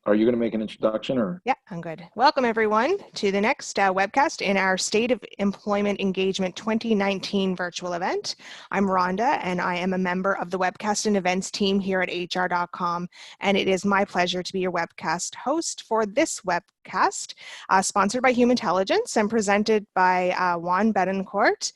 Are you going to make an introduction or? Yeah, I'm good. Welcome everyone to the next webcast in our State of Employment Engagement 2019 virtual event. I'm Rhonda and I am a member of the webcast and events team here at HR.com, and it is my pleasure to be your webcast host for this webcast, sponsored by Humantelligence and presented by Ruan Betancourt.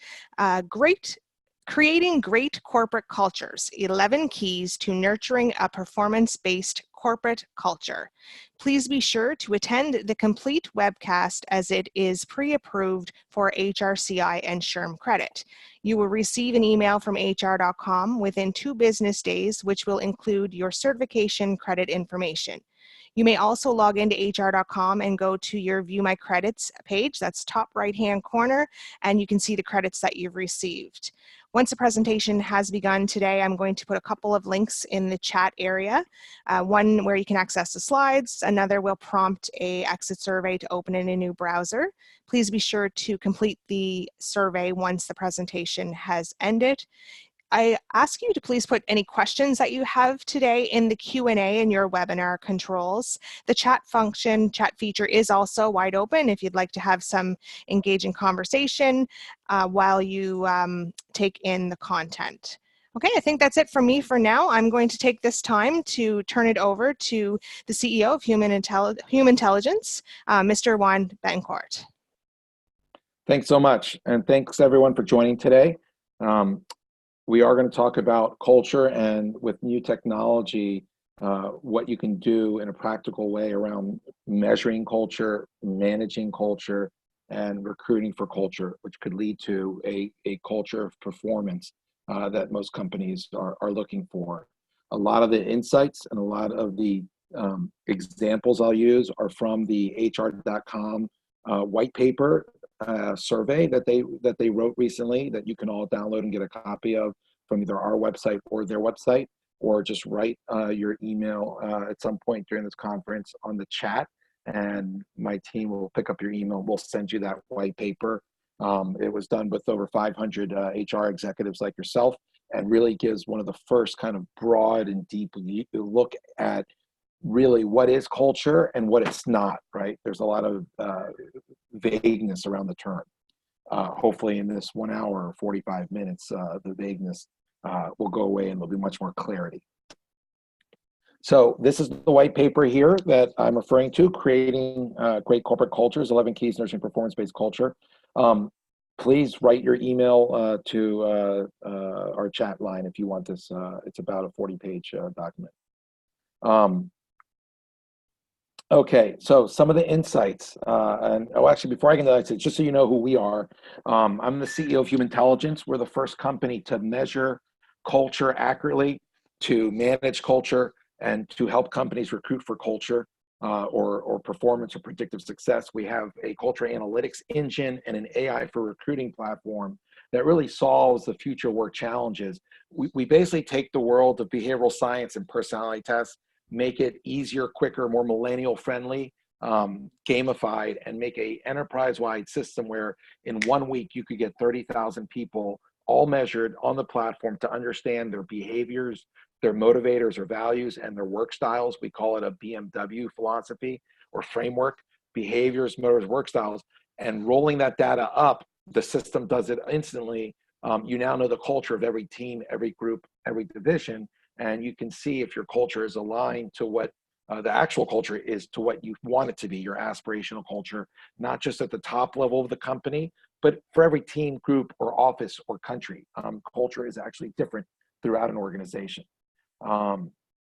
Creating Great Corporate Cultures, 11 Keys to Nurturing a Performance-Based Corporate Culture. Please be sure to attend the complete webcast as it is pre-approved for HRCI and SHRM credit. You will receive an email from HR.com within 2 business days, which will include your certification credit information. You may also log into HR.com and go to your View My Credits page, that's top right-hand corner, and you can see the credits that you've received. Once the presentation has begun today, I'm going to put a couple of links in the chat area. One where you can access the slides, another will prompt a exit survey to open in a new browser. Please be sure to complete the survey once the presentation has ended. I ask you to please put any questions that you have today in the Q&A in your webinar controls. The chat feature is also wide open if you'd like to have some engaging conversation while you take in the content. Okay, I think that's it from me for now. I'm going to take this time to turn it over to the CEO of Humantelligence, Mr. Ruan Betancourt. Thanks so much, and thanks everyone for joining today. We are going to talk about culture and with new technology, what you can do in a practical way around measuring culture, managing culture, and recruiting for culture, which could lead to a culture of performance that most companies are looking for. A lot of the insights and a lot of the examples I'll use are from the HR.com white paper survey that they wrote recently that you can all download and get a copy of from either our website or their website, or just write your email at some point during this conference on the chat, and my team will pick up your email. We'll send you that white paper. It was done with over 500 HR executives like yourself, and really gives one of the first kind of broad and deep look at really what is culture and what it's not, right? There's a lot of vagueness around the term. Hopefully in this 1 hour or 45 minutes, the vagueness will go away and there'll be much more clarity. So this is the white paper here that I'm referring to, Creating Great Corporate Cultures, 11 Keys Nurturing Performance-Based Culture. Please write your email to our chat line if you want this. It's about a 40-page document. Okay, so some of the insights, actually, before I get into the insights, just so you know who we are, I'm the CEO of Humantelligence. We're the first company to measure culture accurately, to manage culture, and to help companies recruit for culture or performance or predictive success. We have a culture analytics engine and an AI for recruiting platform that really solves the future work challenges. We basically take the world of behavioral science and personality tests, make it easier, quicker, more millennial friendly, gamified, and make a enterprise-wide system where in 1 week you could get 30,000 people all measured on the platform to understand their behaviors, their motivators or values, and their work styles. We call it a BMW philosophy or framework: behaviors, motivators, work styles. And rolling that data up, the system does it instantly. You now know the culture of every team, every group, every division, and you can see if your culture is aligned to what the actual culture is, to what you want it to be, your aspirational culture, not just at the top level of the company, but for every team, group, or office or country. Culture is actually different throughout an organization.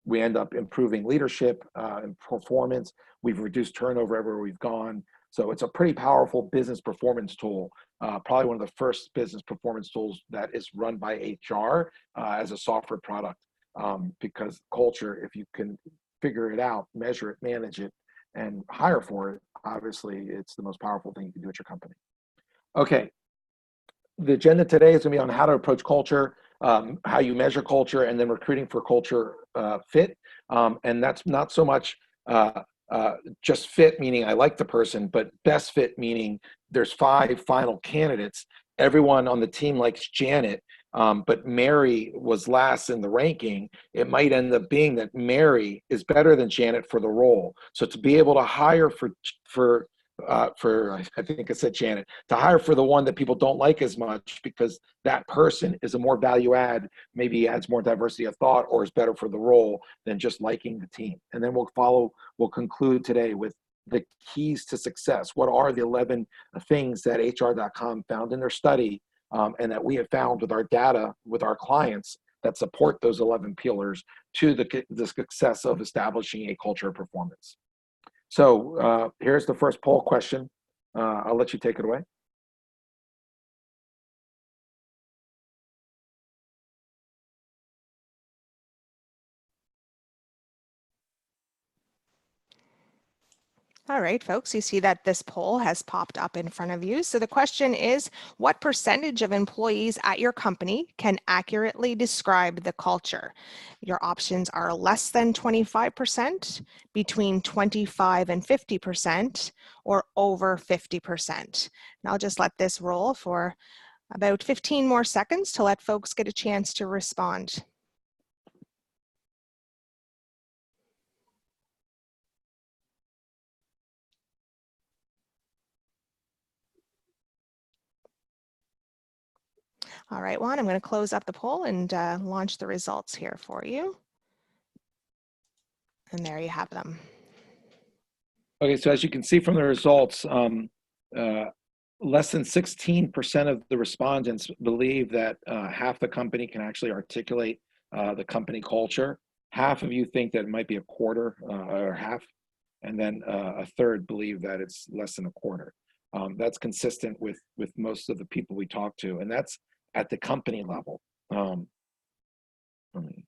We end up improving leadership and performance. We've reduced turnover everywhere we've gone. So it's a pretty powerful business performance tool, probably one of the first business performance tools that is run by HR as a software product. Because culture, if you can figure it out, measure it, manage it, and hire for it, obviously it's the most powerful thing you can do at your company. Okay, the agenda today is going to be on how to approach culture, how you measure culture, and then recruiting for culture fit. And that's not so much just fit, meaning I like the person, but best fit, meaning there's 5 final candidates. Everyone on the team likes Janet, but Mary was last in the ranking, it might end up being that Mary is better than Janet for the role. So to be able to hire I think I said Janet, to hire for the one that people don't like as much because that person is a more value add, maybe adds more diversity of thought or is better for the role than just liking the team. And then we'll conclude today with the keys to success. What are the 11 things that HR.com found in their study, and that we have found with our data, with our clients that support those 11 pillars to the success of establishing a culture of performance. So here's the first poll question. I'll let you take it away. All right, folks, you see that this poll has popped up in front of you. So the question is, what percentage of employees at your company can accurately describe the culture? Your options are less than 25%, between 25 and 50%, or over 50%. And I'll just let this roll for about 15 more seconds to let folks get a chance to respond. All right, Juan, I'm going to close up the poll and launch the results here for you. And there you have them. Okay, so as you can see from the results, less than 16% of the respondents believe that half the company can actually articulate the company culture. Half of you think that it might be a quarter or half, and then a third believe that it's less than a quarter. That's consistent with most of the people we talk to, and that's at the company level. Let me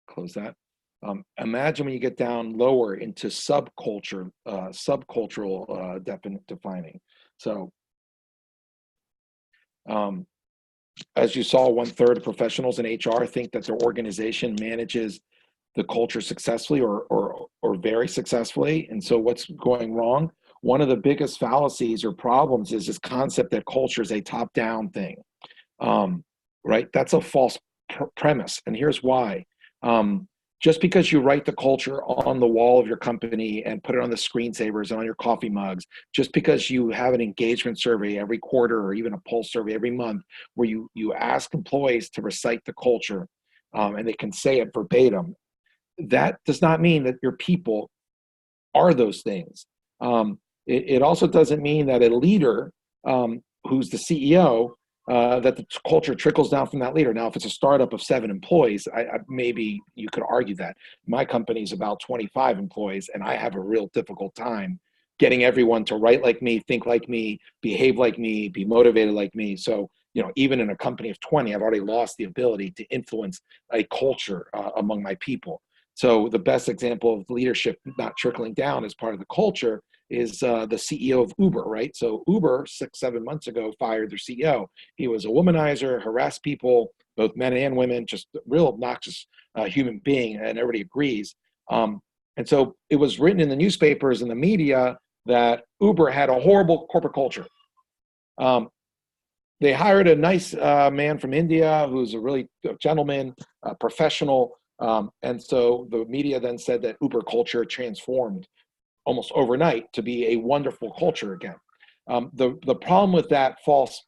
close that. Imagine when you get down lower into subcultural defining. So as you saw, 1/3 of professionals in HR think that their organization manages the culture successfully or very successfully. And so what's going wrong? One of the biggest fallacies or problems is this concept that culture is a top-down thing, right? That's a false premise, and here's why. Just because you write the culture on the wall of your company and put it on the screensavers and on your coffee mugs, just because you have an engagement survey every quarter or even a pulse survey every month where you ask employees to recite the culture, and they can say it verbatim, that does not mean that your people are those things. It also doesn't mean that a leader who's the CEO, that the culture trickles down from that leader. Now, if it's a startup of 7 employees, maybe you could argue that. My company is about 25 employees, and I have a real difficult time getting everyone to write like me, think like me, behave like me, be motivated like me. So, even in a company of 20, I've already lost the ability to influence a culture among my people. So the best example of leadership not trickling down as part of the culture is the CEO of Uber, right? So Uber 6-7 months ago fired their CEO. He was a womanizer, harassed people, both men and women, just a real obnoxious human being, and everybody agrees. And so it was written in the newspapers and the media that Uber had a horrible corporate culture. They hired a nice man from India who's a really gentleman, professional. And so the media then said that Uber culture transformed almost overnight to be a wonderful culture again. The problem with that false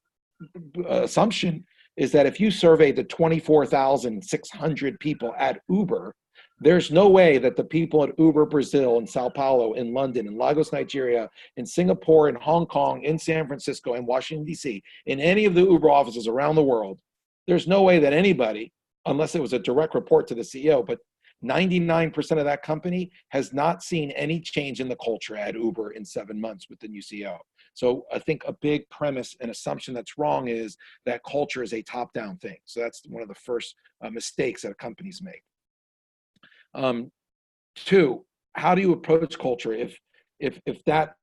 assumption is that if you survey the 24,600 people at Uber, there's no way that the people at Uber Brazil, in Sao Paulo, in London, in Lagos, Nigeria, in Singapore, in Hong Kong, in San Francisco, in Washington, D.C., in any of the Uber offices around the world, there's no way that anybody, unless it was a direct report to the CEO, but 99% of that company has not seen any change in the culture at Uber in 7 months with the new CEO. So I think a big premise and assumption that's wrong is that culture is a top-down thing. So that's one of the first mistakes that companies make. 2, how do you approach culture if that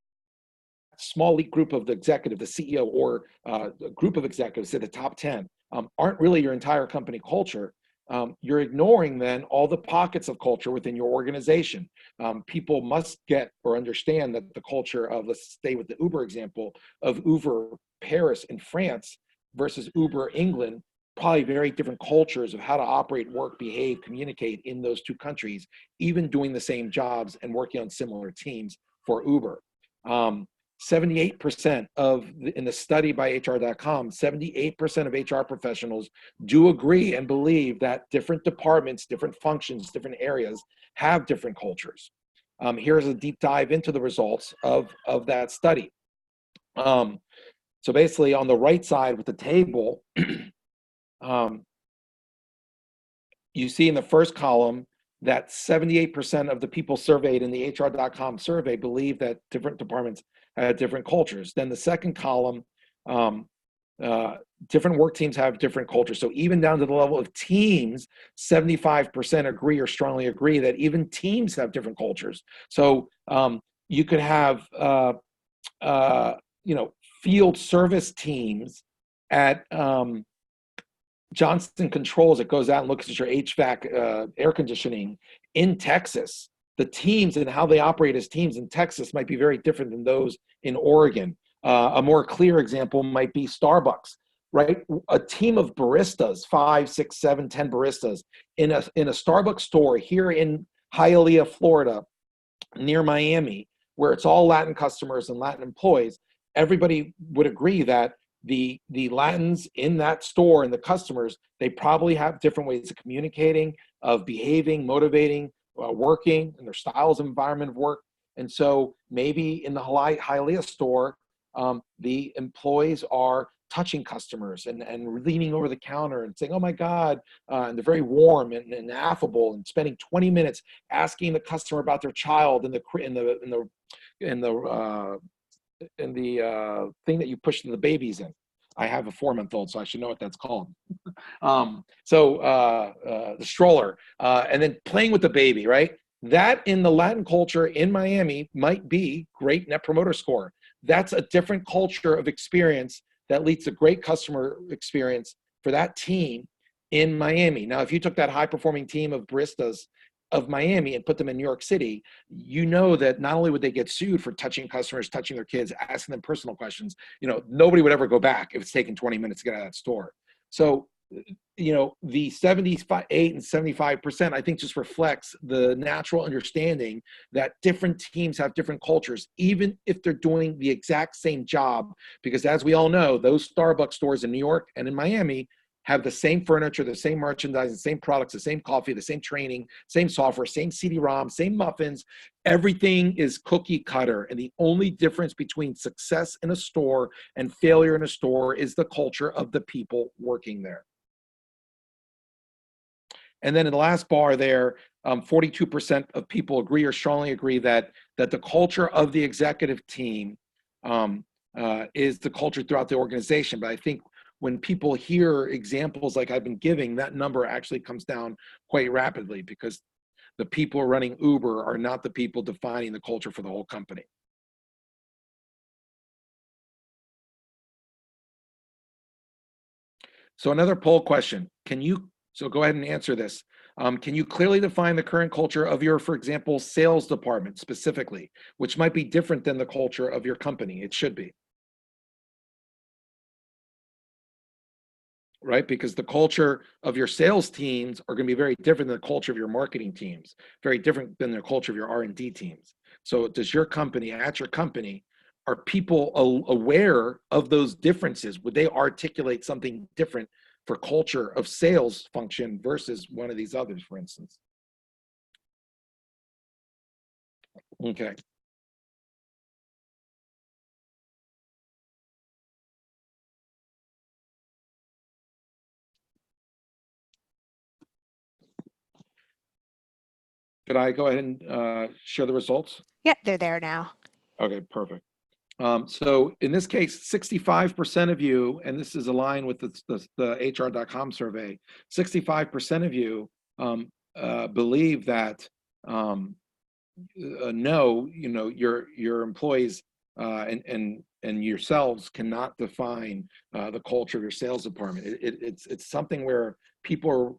small elite group of the executive, the CEO, or a group of executives, say the top 10, aren't really your entire company culture? You're ignoring then all the pockets of culture within your organization. People must get or understand that the culture of, let's stay with the Uber example, of Uber Paris in France, versus Uber England, probably very different cultures of how to operate, work, behave, communicate in those two countries, even doing the same jobs and working on similar teams for Uber. 78% in the study by HR.com, 78% of HR professionals do agree and believe that different departments, different functions, different areas have different cultures. Here's a deep dive into the results of that study. So basically on the right side with the table, you see in the first column that 78% of the people surveyed in the HR.com survey believe that different departments have different cultures. Then the second column, different work teams have different cultures. So even down to the level of teams, 75% agree or strongly agree that even teams have different cultures. So you could have, field service teams at Johnson Controls that goes out and looks at your HVAC air conditioning in Texas. The teams and how they operate as teams in Texas might be very different than those in Oregon. A more clear example might be Starbucks, right? A team of baristas, 5, 6, 7, 10 baristas in a Starbucks store here in Hialeah, Florida, near Miami, where it's all Latin customers and Latin employees. Everybody would agree that the Latins in that store and the customers, they probably have different ways of communicating, of behaving, motivating, working, and their styles of environment of work. And so maybe in the Hialeah store, the employees are touching customers and leaning over the counter and saying, "Oh my God," and they're very warm and affable and spending 20 minutes asking the customer about their child in the thing that you push the babies in. I have a 4-month-old, so I should know what that's called. The stroller, and then playing with the baby, right? That in the Latin culture in Miami might be great net promoter score. That's a different culture of experience that leads to great customer experience for that team in Miami. Now, if you took that high-performing team of baristas of Miami and put them in New York City, you know that not only would they get sued for touching customers, touching their kids, asking them personal questions, nobody would ever go back if it's taken 20 minutes to get out of that store. So, the 78 and 75%, I think, just reflects the natural understanding that different teams have different cultures, even if they're doing the exact same job. Because as we all know, those Starbucks stores in New York and in Miami have the same furniture, the same merchandise, the same products, the same coffee, the same training, same software, same CD-ROM, same muffins. Everything is cookie cutter. And the only difference between success in a store and failure in a store is the culture of the people working there. And then in the last bar there, 42% of people agree or strongly agree that the culture of the executive team is the culture throughout the organization. But I think when people hear examples like I've been giving, that number actually comes down quite rapidly, because the people running Uber are not the people defining the culture for the whole company. So another poll question, so go ahead and answer this. Can you clearly define the current culture of your, for example, sales department specifically, which might be different than the culture of your company? It should be. Right? Because the culture of your sales teams are going to be very different than the culture of your marketing teams, very different than the culture of your R&D teams. So does your company, are people aware of those differences? Would they articulate something different for culture of sales function versus one of these others, for instance? Okay. Could I go ahead and share the results? Yeah, they're there now. Okay, perfect. So in this case, 65% of you, and this is aligned with the HR.com survey, 65% of you believe that no, your employees and yourselves cannot define the culture of your sales department. It's something where people are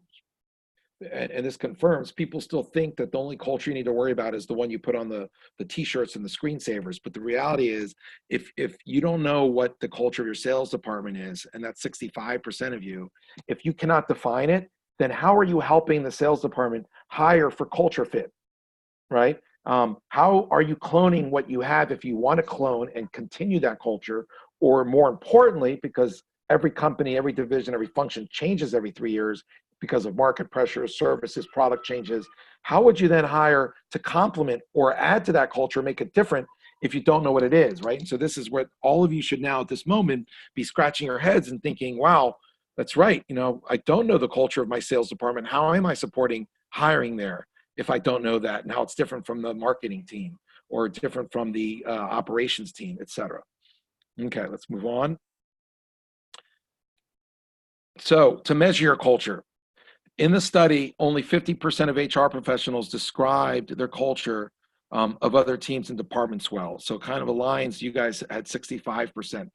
and this confirms, people still think that the only culture you need to worry about is the one you put on the t-shirts and the screensavers. But the reality is, if you don't know what the culture of your sales department is, and that's 65% of you, if you cannot define it, then how are you helping the sales department hire for culture fit, right? How are you cloning what you have if you want to clone and continue that culture? Or more importantly, because every company, every division, every function changes every 3 years because of market pressures, services, product changes, how would you then hire to complement or add to that culture, make it different if you don't know what it is, right? And so this is what all of you should now at this moment be scratching your heads and thinking, wow, that's right. I don't know the culture of my sales department. How am I supporting hiring there if I don't know that, and how it's different from the marketing team or different from the operations team, et cetera. Okay, let's move on. So to measure your culture, in the study, only 50% of HR professionals described their culture of other teams and departments well. So kind of aligns, you guys had 65%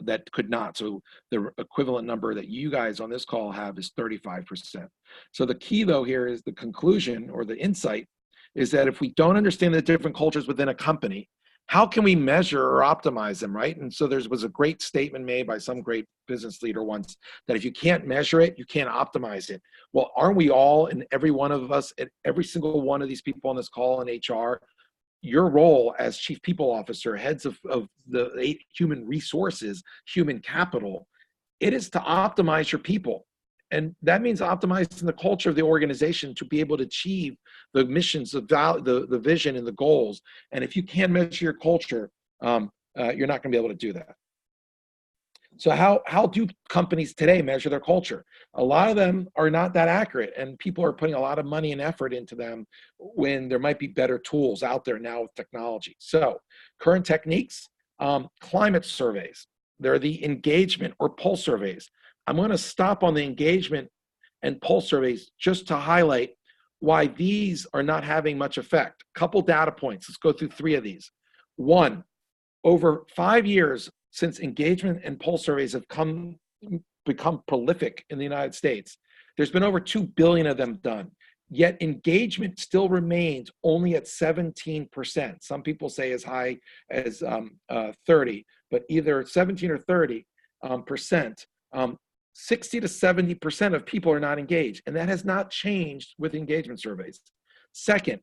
that could not. So the equivalent number that you guys on this call have is 35%. So the key though here is the conclusion, or the insight, is that if we don't understand the different cultures within a company, how can we measure or optimize them, right? And so there was a great statement made by some great business leader once, that if you can't measure it, you can't optimize it. Well, aren't we all, and every one of us, and every single one of these people on this call in HR, your role as chief people officer, heads of the human resources, human capital, it is to optimize your people. And that means optimizing the culture of the organization to be able to achieve the missions, the vision, and the goals. And if you can't measure your culture, you're not going to be able to do that. So how do companies today measure their culture? A lot of them are not that accurate, and people are putting a lot of money and effort into them when there might be better tools out there now with technology. So current techniques, climate surveys. They're the engagement or pulse surveys. I'm going to stop on the engagement and pulse surveys just to highlight why these are not having much effect. Couple data points. Let's go through 3 of these. 1, over 5 years since engagement and pulse surveys have become prolific in the United States, there's been over 2 billion of them done. Yet engagement still remains only at 17%. Some people say as high as 30, but either 17 or 30%. 60 to 70% of people are not engaged, and that has not changed with engagement surveys. Second,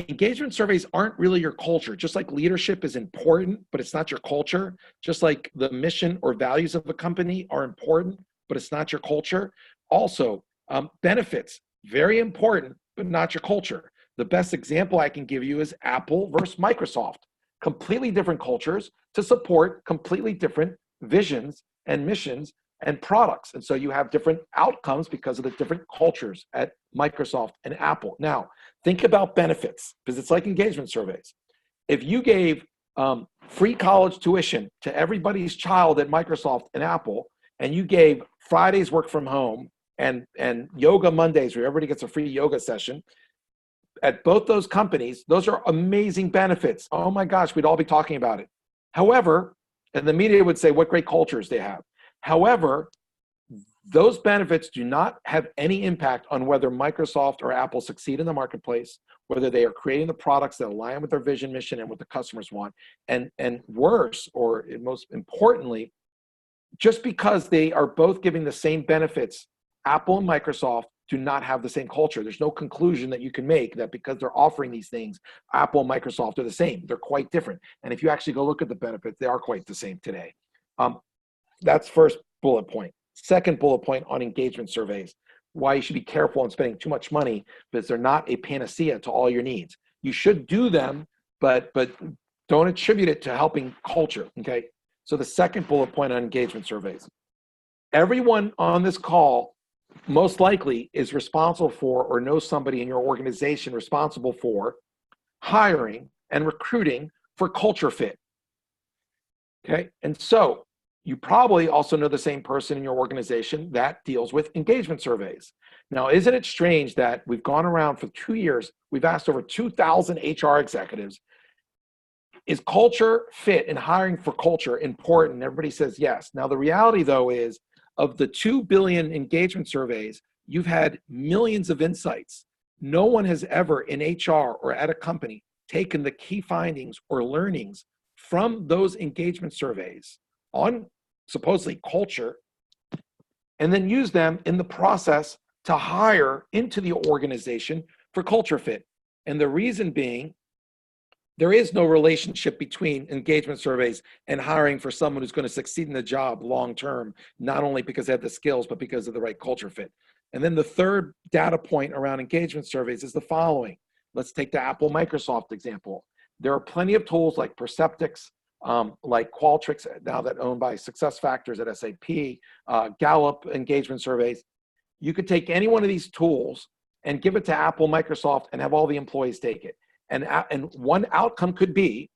engagement surveys aren't really your culture. Just like leadership is important, but it's not your culture. Just like the mission or values of a company are important, but it's not your culture. Also, benefits, very important, but not your culture. The best example I can give you is Apple versus Microsoft. Completely different cultures to support completely different visions and missions and products. And so you have different outcomes because of the different cultures at Microsoft and Apple. Now, think about benefits, because it's like engagement surveys. If you gave free college tuition to everybody's child at Microsoft and Apple, and you gave Fridays work from home and yoga Mondays where everybody gets a free yoga session, at both those companies, those are amazing benefits. Oh my gosh, we'd all be talking about it. However, and the media would say what great cultures they have. However, those benefits do not have any impact on whether Microsoft or Apple succeed in the marketplace, whether they are creating the products that align with their vision, mission, and what the customers want. And worse, or most importantly, just because they are both giving the same benefits, Apple and Microsoft do not have the same culture. There's no conclusion that you can make that because they're offering these things, Apple and Microsoft are the same. They're quite different. And if you actually go look at the benefits, they are quite the same today. That's first bullet point. Second bullet point on engagement surveys, why you should be careful in spending too much money, because they're not a panacea to all your needs. You should do them, but don't attribute it to helping culture, okay? So the second bullet point on engagement surveys. Everyone on this call most likely is responsible for, or knows somebody in your organization responsible for, hiring and recruiting for culture fit, okay? And so you probably also know the same person in your organization that deals with engagement surveys. Now, isn't it strange that we've gone around for 2 years, we've asked over 2,000 HR executives, is culture fit and hiring for culture important? And everybody says yes. Now, the reality though is, of the 2 billion engagement surveys, you've had millions of insights. No one has ever in HR or at a company taken the key findings or learnings from those engagement surveys on supposedly culture and then use them in the process to hire into the organization for culture fit. And the reason being, there is no relationship between engagement surveys and hiring for someone who's going to succeed in the job long term, not only because they have the skills, but because of the right culture fit. And then the third data point around engagement surveys is the following. Let's take the Apple Microsoft example. There are plenty of tools like Perceptix, like Qualtrics, now that owned by SuccessFactors at SAP, Gallup engagement surveys. You could take any one of these tools and give it to Apple, Microsoft, and have all the employees take it. And one outcome could be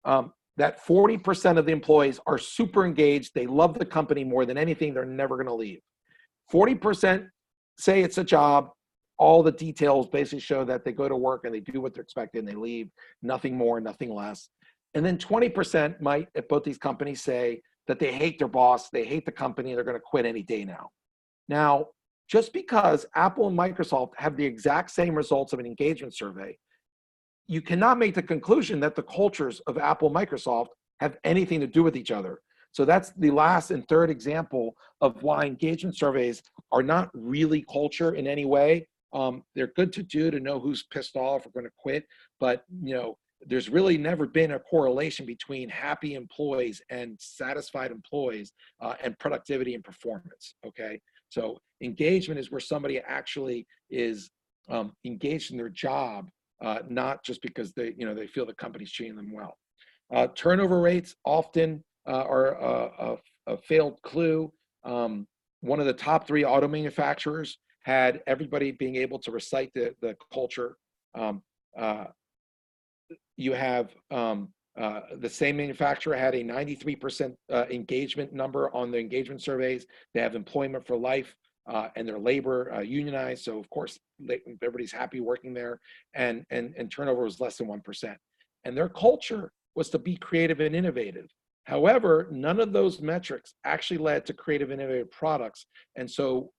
that 40% of the employees are super engaged. They love the company more than anything. They're never going to leave. 40% say it's a job. All the details basically show that they go to work and they do what they're expected and they leave. Nothing more, nothing less. And then 20% might, at both these companies, say that they hate their boss, they hate the company, they're going to quit any day now. Now, just because Apple and Microsoft have the exact same results of an engagement survey, you cannot make the conclusion that the cultures of Apple and Microsoft have anything to do with each other. So that's the last and third example of why engagement surveys are not really culture in any way. They're good to do to know who's pissed off or going to quit, but there's really never been a correlation between happy employees and satisfied employees and productivity and performance. Okay, so engagement is where somebody actually is engaged in their job. Not just because they feel the company's treating them well. Turnover rates often are a failed clue. One of the top 3 auto manufacturers had everybody being able to recite the culture. You have the same manufacturer had a 93% engagement number on the engagement surveys. They have employment for life. And their labor unionized, so of course everybody's happy working there, and turnover was less than 1%. And their culture was to be creative and innovative. However, none of those metrics actually led to creative and innovative products. And so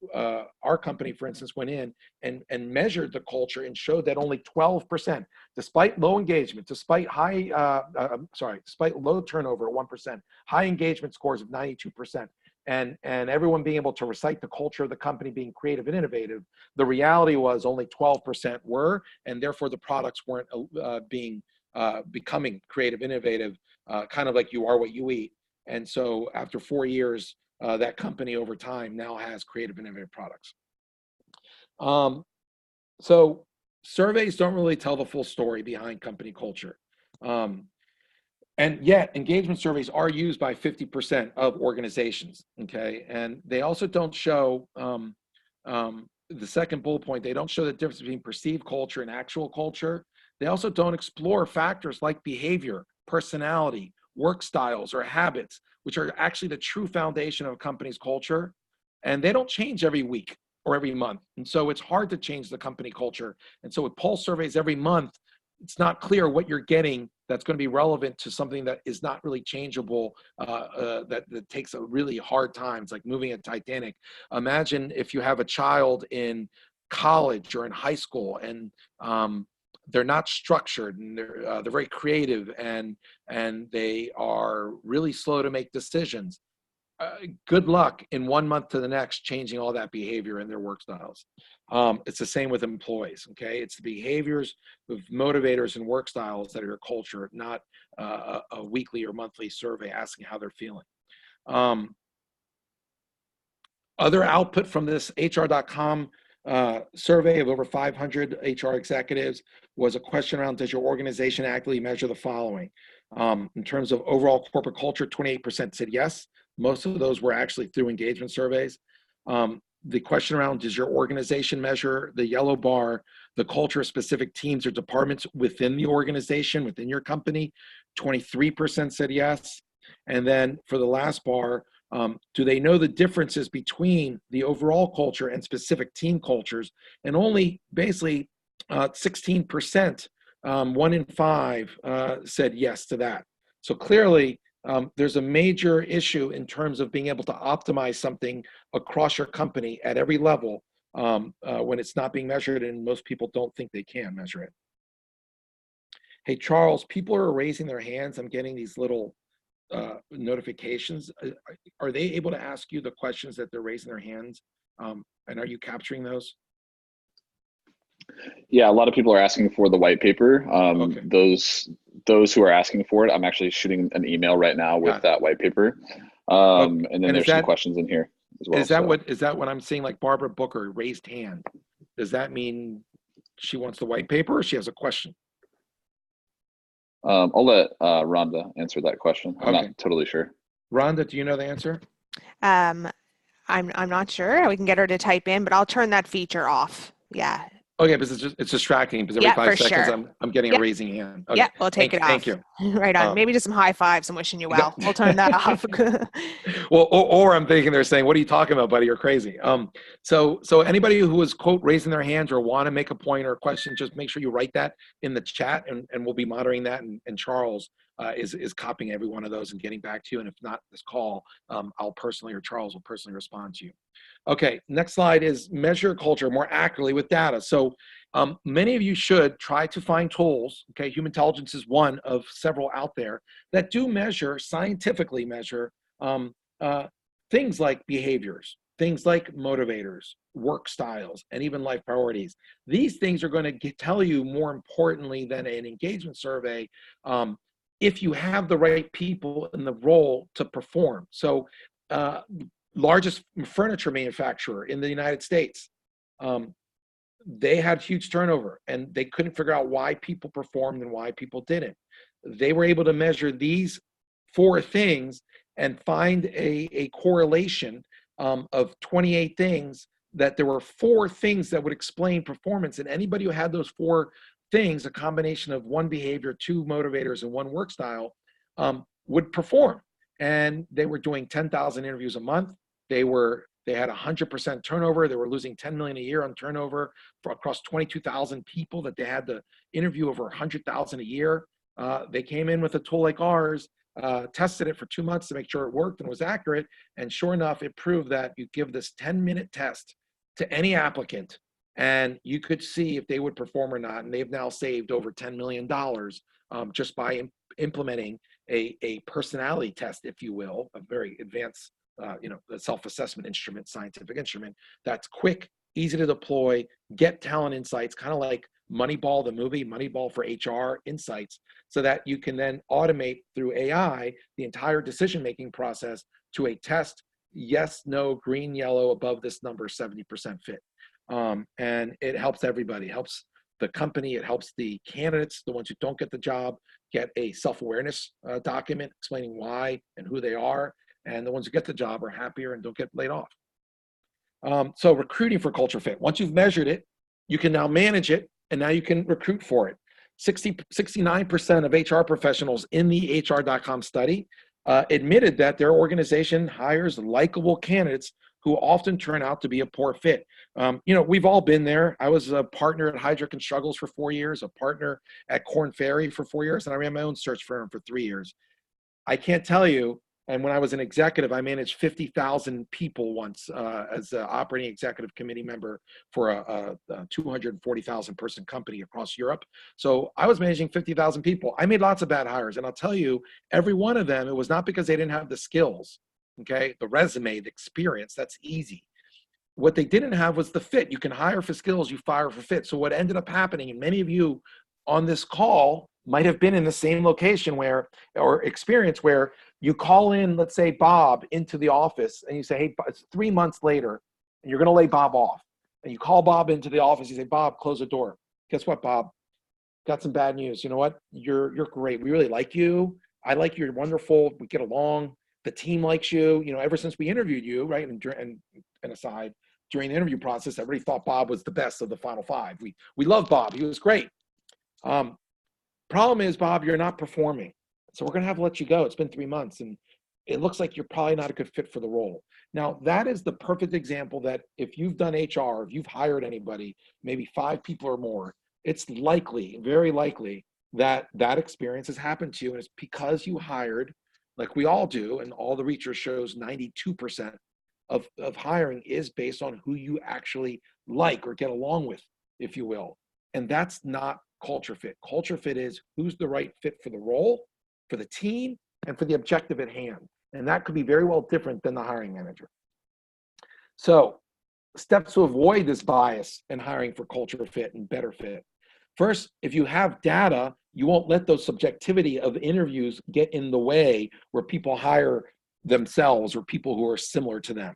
our company, for instance, went in and measured the culture and showed that only 12%, despite low engagement, despite despite low turnover at 1%, high engagement scores of 92%. And everyone being able to recite the culture of the company being creative and innovative, the reality was only 12% were, and therefore the products weren't becoming creative, innovative, kind of like you are what you eat. And so after 4 years, that company over time now has creative and innovative products. So surveys don't really tell the full story behind company culture. And yet, engagement surveys are used by 50% of organizations, okay? And they also don't show, the second bullet point, they don't show the difference between perceived culture and actual culture. They also don't explore factors like behavior, personality, work styles, or habits, which are actually the true foundation of a company's culture. And they don't change every week or every month. And so it's hard to change the company culture. And so with pulse surveys every month, it's not clear what you're getting that's going to be relevant to something that is not really changeable, that takes a really hard time. It's like moving a Titanic. Imagine if you have a child in college or in high school and they're not structured and they're very creative and they are really slow to make decisions. Good luck in 1 month to the next changing all that behavior in their work styles. It's the same with employees, okay? It's the behaviors of motivators and work styles that are your culture, not a weekly or monthly survey asking how they're feeling. Other output from this HR.com survey of over 500 HR executives was a question around, does your organization actively measure the following? In terms of overall corporate culture, 28% said yes. Most of those were actually through engagement surveys. The question around, does your organization measure, the yellow bar, the culture of specific teams or departments within the organization, within your company? 23% said yes. And then for the last bar, do they know the differences between the overall culture and specific team cultures? And only basically 16%, 1 in 5, said yes to that. So clearly, there's a major issue in terms of being able to optimize something across your company at every level when it's not being measured, and most people don't think they can measure it. Hey, Charles, people are raising their hands. I'm getting these little notifications. Are they able to ask you the questions that they're raising their hands? And are you capturing those? Yeah, a lot of people are asking for the white paper. Okay. Those who are asking for it, I'm actually shooting an email right now with that white paper. Okay. And then there's some questions in here as well. Is that what I'm seeing? Like Barbara Booker raised hand. Does that mean she wants the white paper, or she has a question? I'll let Rhonda answer that question. I'm not totally sure. Rhonda, do you know the answer? I'm not sure. We can get her to type in, but I'll turn that feature off. Yeah. Okay, because it's distracting, because every 5 seconds sure. I'm getting a raising hand. Okay. Yeah, we'll take it off. Thank you. Right on. Maybe just some high fives and wishing you well. We'll turn that off. Well, or I'm thinking they're saying, "What are you talking about, buddy? You're crazy." So anybody who is quote raising their hands or want to make a point or a question, just make sure you write that in the chat, and we'll be monitoring that. And Charles is copying every one of those and getting back to you. And if not this call, I'll personally, or Charles will personally respond to you. Okay, next slide is measure culture more accurately with data. So many of you should try to find tools. Okay, Humantelligence is one of several out there that do measure, scientifically measure things like behaviors, things like motivators, work styles, and even life priorities. These things are going to tell you, more importantly than an engagement survey, if you have the right people in the role to perform. So largest furniture manufacturer in the United States, they had huge turnover, and they couldn't figure out why people performed and why people didn't. They were able to measure these 4 things and find a correlation of 28 things, that there were 4 things that would explain performance. And anybody who had those 4 things, a combination of 1 behavior, 2 motivators, and 1 work style, would perform. And they were doing 10,000 interviews a month. They had 100% turnover. They were losing 10 million a year on turnover for across 22,000 people that they had to interview, over 100,000 a year. They came in with a tool like ours, tested it for 2 months to make sure it worked and was accurate. And sure enough, it proved that you give this 10-minute test to any applicant, and you could see if they would perform or not. And they've now saved over $10 million just by implementing a personality test, if you will, a very advanced a self-assessment instrument, scientific instrument, that's quick, easy to deploy, get talent insights, kind of like Moneyball, the movie, Moneyball for HR insights, so that you can then automate through AI the entire decision-making process to a test, yes, no, green, yellow, above this number, 70% fit. And it helps everybody. It helps the company, it helps the candidates, the ones who don't get the job, get a self-awareness document explaining why and who they are. And the ones who get the job are happier and don't get laid off. So recruiting for culture fit. Once you've measured it, you can now manage it, and now you can recruit for it. 69% of HR professionals in the HR.com study admitted that their organization hires likable candidates who often turn out to be a poor fit. We've all been there. I was a partner at Heidrick & Struggles for 4 years, a partner at Korn Ferry for 4 years, and I ran my own search firm for 3 years. I can't tell you. And when I was an executive, I managed 50,000 people once as an operating executive committee member for a 240,000 person company across Europe. So I was managing 50,000 people. I made lots of bad hires. And I'll tell you, every one of them, it was not because they didn't have the skills, okay? The resume, the experience, that's easy. What they didn't have was the fit. You can hire for skills, you fire for fit. So what ended up happening, and many of you on this call might have been in the same location or experience where you call in, let's say, Bob into the office, and you say, hey, it's 3 months later, and you're going to lay Bob off. And you call Bob into the office, you say, Bob, close the door. Guess what, Bob? Got some bad news. You know what? You're great. We really like you. I like you. You're wonderful. We get along. The team likes you. Ever since we interviewed you, right? And aside, during the interview process, everybody thought Bob was the best of the final 5. We love Bob. He was great. Problem is, Bob, you're not performing. So we're going to have to let you go. It's been 3 months, and it looks like you're probably not a good fit for the role. Now, that is the perfect example that if you've done HR, if you've hired anybody, maybe 5 people or more, it's likely, very likely, that that experience has happened to you. And it's because you hired, like we all do, and all the research shows 92% of hiring is based on who you actually like or get along with, if you will. And that's not culture fit. Culture fit is who's the right fit for the role, for the team, and for the objective at hand. And that could be very well different than the hiring manager. So steps to avoid this bias in hiring for culture fit and better fit. First, if you have data, you won't let those subjectivity of interviews get in the way where people hire themselves or people who are similar to them.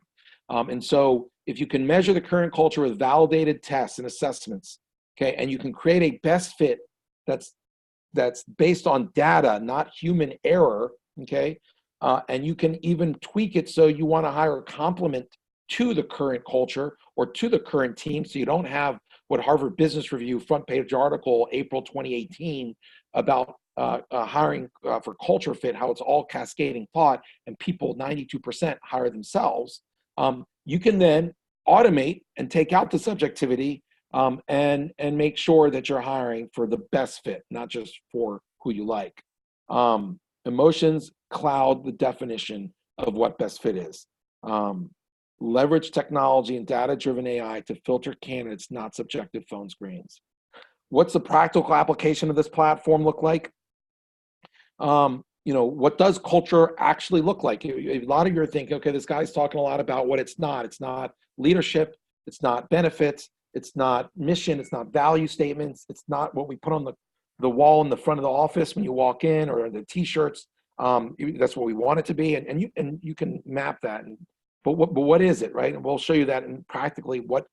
And so if you can measure the current culture with validated tests and assessments, okay, and you can create a best fit that's based on data, not human error, okay, and you can even tweak it so you want to hire a complement to the current culture or to the current team, so you don't have what Harvard Business Review front page article April 2018 about hiring for culture fit, how it's all cascading thought and people 92% hire themselves. You can then automate and take out the subjectivity and make sure that you're hiring for the best fit, not just for who you like. Emotions cloud the definition of what best fit is. Leverage technology and data-driven AI to filter candidates, not subjective phone screens. What's the practical application of this platform look like? What does culture actually look like? A lot of you are thinking, okay, this guy's talking a lot about what it's not. It's not leadership. It's not benefits. It's not mission. It's not value statements. It's not what we put on the wall in the front of the office when you walk in, or the T-shirts. That's what we want it to be, and you can map that. But what is it, right? And we'll show you that in practically what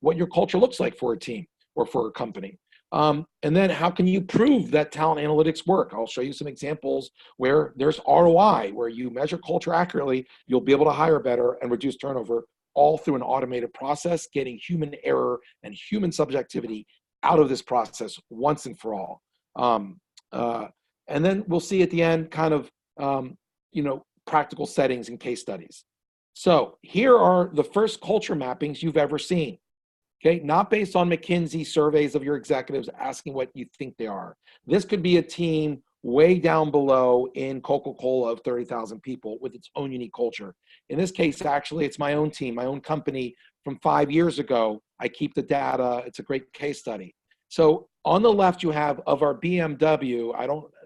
your culture looks like for a team or for a company. And then how can you prove that talent analytics work? I'll show you some examples where there's ROI, where you measure culture accurately, you'll be able to hire better and reduce turnover, all through an automated process, getting human error and human subjectivity out of this process once and for all. And then we'll see at the end kind of, practical settings and case studies. So here are the first culture mappings you've ever seen. Okay, not based on McKinsey surveys of your executives asking what you think they are. This could be a team way down below in Coca-Cola of 30,000 people with its own unique culture. In this case, actually, it's my own team, my own company from 5 years ago. I keep the data. It's a great case study. So on the left, you have of our BMW.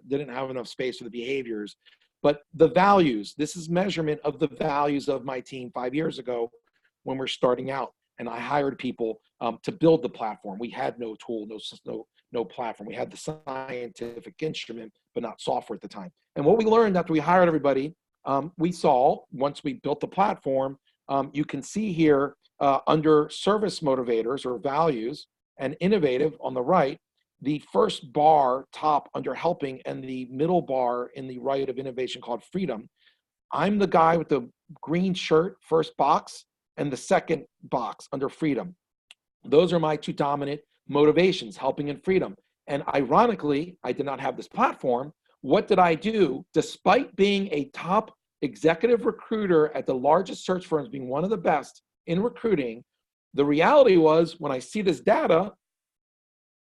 Didn't have enough space for the behaviors, but the values. This is measurement of the values of my team 5 years ago when we're starting out. And I hired people to build the platform. We had no tool, no platform. We had the scientific instrument, but not software at the time. And what we learned after we hired everybody, we saw once we built the platform, you can see here under service motivators or values and innovative on the right, the first bar top under helping and the middle bar in the right of innovation called freedom. I'm the guy with the green shirt, first box, and the second box under freedom. Those are my two dominant motivations, helping and freedom. And ironically, I did not have this platform. What did I do? Despite being a top executive recruiter at the largest search firms, being one of the best in recruiting, the reality was when I see this data,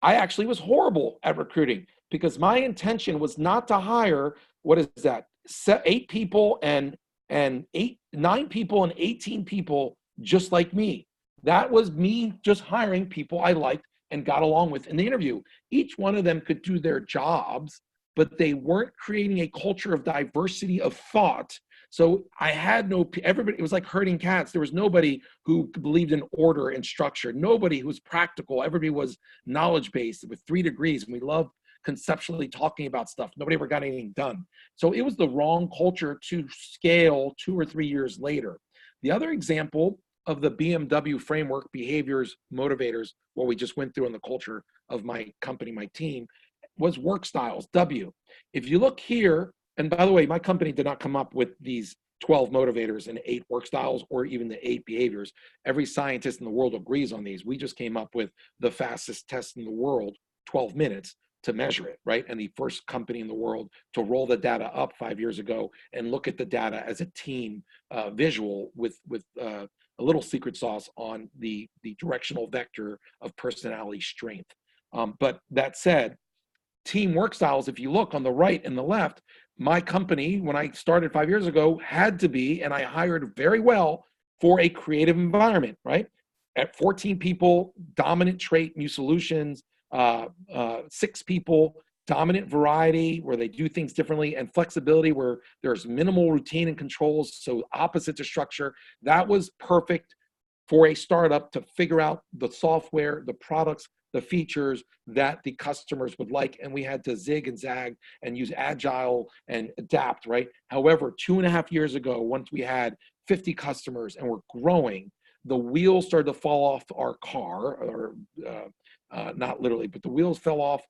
I actually was horrible at recruiting because my intention was not to hire, 8 people and 9 people and 18 people just like me. That was me just hiring people I liked and got along with in the interview. Each one of them could do their jobs, but they weren't creating a culture of diversity of thought. So I had everybody, it was like herding cats. There was nobody who believed in order and structure, nobody who was practical. Everybody was knowledge-based with 3 degrees, and we loved conceptually talking about stuff. Nobody ever got anything done. So it was the wrong culture to scale 2 or 3 years later. The other example of the BMW framework, behaviors, motivators, what we just went through in the culture of my company, my team, was work styles, W. If you look here, and by the way, my company did not come up with these 12 motivators and 8 work styles or even the 8 behaviors. Every scientist in the world agrees on these. We just came up with the fastest test in the world, 12 minutes, to measure it, right? And the first company in the world to roll the data up 5 years ago and look at the data as a team visual with a little secret sauce on the directional vector of personality strength. But that said, team work styles, if you look on the right and the left, my company, when I started 5 years ago, had to be, and I hired very well for a creative environment, right? at 14 people, dominant trait, new solutions, 6 people, dominant variety, where they do things differently, and flexibility, where there's minimal routine and controls, so opposite to structure. That was perfect for a startup to figure out the software, the products, the features that the customers would like. And we had to zig and zag and use agile and adapt, right? However, 2.5 years ago, once we had 50 customers and we're growing, the wheels started to fall off our car, or not literally, but the wheels fell off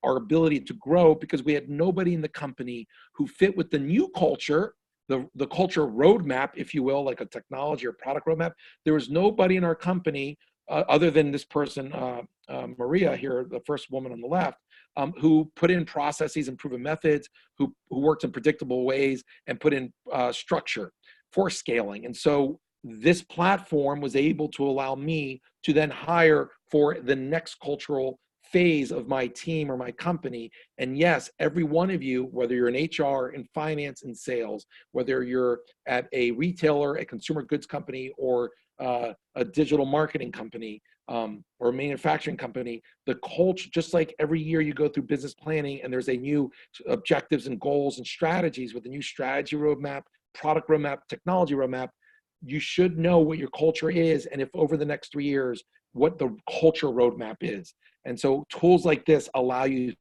our ability to grow, because we had nobody in the company who fit with the new culture, the culture roadmap, if you will, like a technology or product roadmap. There was nobody in our company other than this person, Maria here, the first woman on the left, who put in processes and proven methods, who worked in predictable ways and put in structure for scaling. And so this platform was able to allow me to then hire for the next cultural phase of my team or my company. And yes, every one of you, whether you're in HR, in finance, in sales, whether you're at a retailer, a consumer goods company, or a digital marketing company, or a manufacturing company, the culture, just like every year you go through business planning and there's a new objectives and goals and strategies with a new strategy roadmap, product roadmap, technology roadmap, you should know what your culture is, and if over the next 3 years, what the culture roadmap is. And so tools like this allow you